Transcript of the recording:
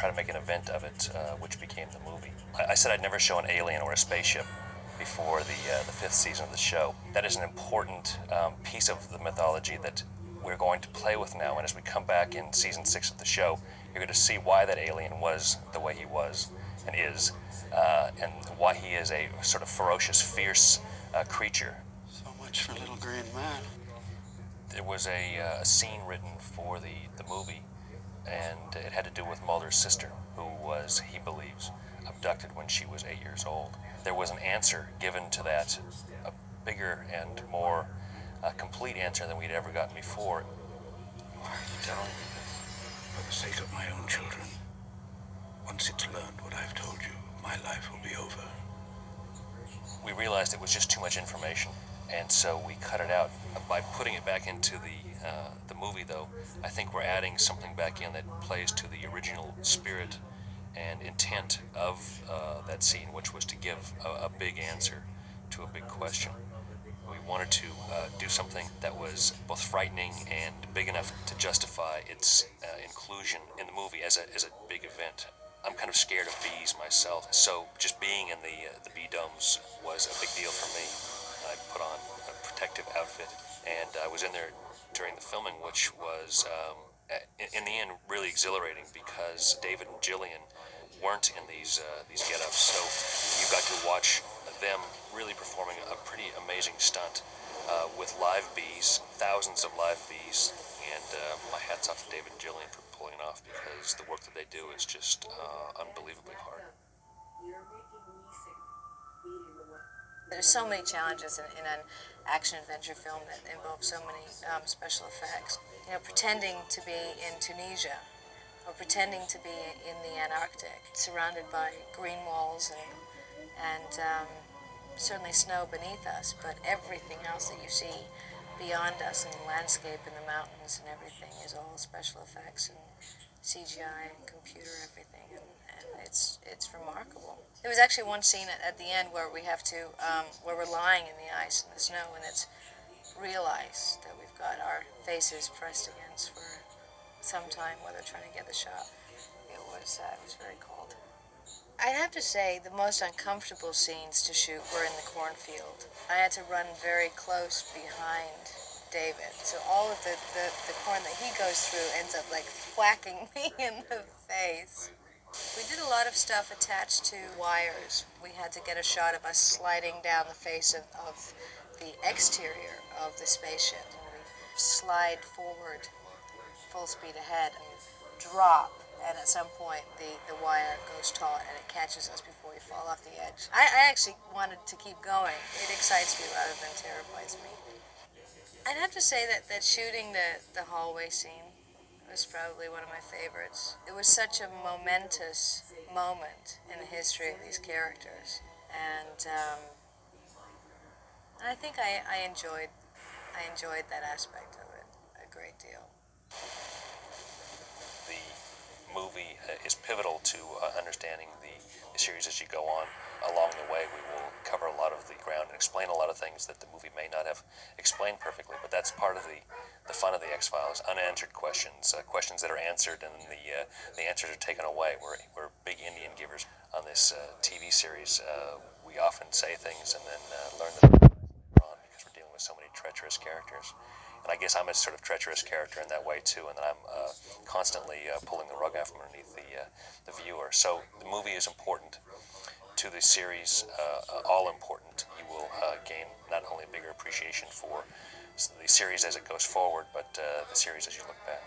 try to make an event of it, which became the movie. I said I'd never show an alien or a spaceship before the fifth season of the show. That is an important piece of the mythology that we're going to play with now, and as we come back in season 6 of the show, you're going to see why that alien was the way he was and is, and why he is a sort of ferocious, fierce creature. So much for little green man. There was a scene written for the movie, and it had to do with Mulder's sister, who was, he believes, abducted when she was 8 years old. There was an answer given to that, a bigger and more complete answer than we'd ever gotten before. Why are you telling me this? For the sake of my own children. Once it's learned what I've told you, my life will be over. We realized it was just too much information, and so we cut it out. By putting it back into the movie, though, I think we're adding something back in that plays to the original spirit and intent of that scene, which was to give a big answer to a big question. We wanted to do something that was both frightening and big enough to justify its inclusion in the movie as a big event. I'm kind of scared of bees myself, so just being in the bee domes was a big deal for me. I put on a protective outfit, and I was in there during the filming, which was, in the end, really exhilarating because David and Gillian weren't in these get-ups, so you got to watch them really performing a pretty amazing stunt with live bees, thousands of live bees, and my hat's off to David and Gillian for pulling it off, because the work that they do is just unbelievably hard. There's so many challenges in an action-adventure film that involve so many special effects. You know, pretending to be in Tunisia, or pretending to be in the Antarctic, surrounded by green walls and certainly snow beneath us, but everything else that you see beyond us, and the landscape and the mountains and everything, is all special effects and CGI and computer everything, and it's remarkable. There was actually one scene at the end where we have to, where we're lying in the ice and the snow, and it's real ice that we've got our faces pressed against for some time while they're trying to get the shot. It was very cold. I'd have to say the most uncomfortable scenes to shoot were in the cornfield. I had to run very close behind David, so all of the corn that he goes through ends up like whacking me in the face. We did a lot of stuff attached to wires. We had to get a shot of us sliding down the face of the exterior of the spaceship. And we slide forward full speed ahead and drop, and at some point the wire goes taut and it catches us before we fall off the edge. I actually wanted to keep going. It excites me rather than terrifies me. I'd have to say that shooting the hallway scene was probably one of my favorites. It was such a momentous moment in the history of these characters, and I think I enjoyed that aspect of it a great deal. The movie is pivotal to understanding the series as you go on. Along the way, we will cover a lot of the ground and explain a lot of things that the movie may not have explained perfectly, but that's part of the fun of the X-Files, unanswered questions, questions that are answered and the answers are taken away. We're big Indian givers on this TV series. We often say things and then learn them later on because we're dealing with so many treacherous characters. And I guess I'm a sort of treacherous character in that way too, and that I'm constantly pulling the rug out from underneath the viewer. So the movie is important to the series, all important. You will gain not only a bigger appreciation for the series as it goes forward, but the series as you look back.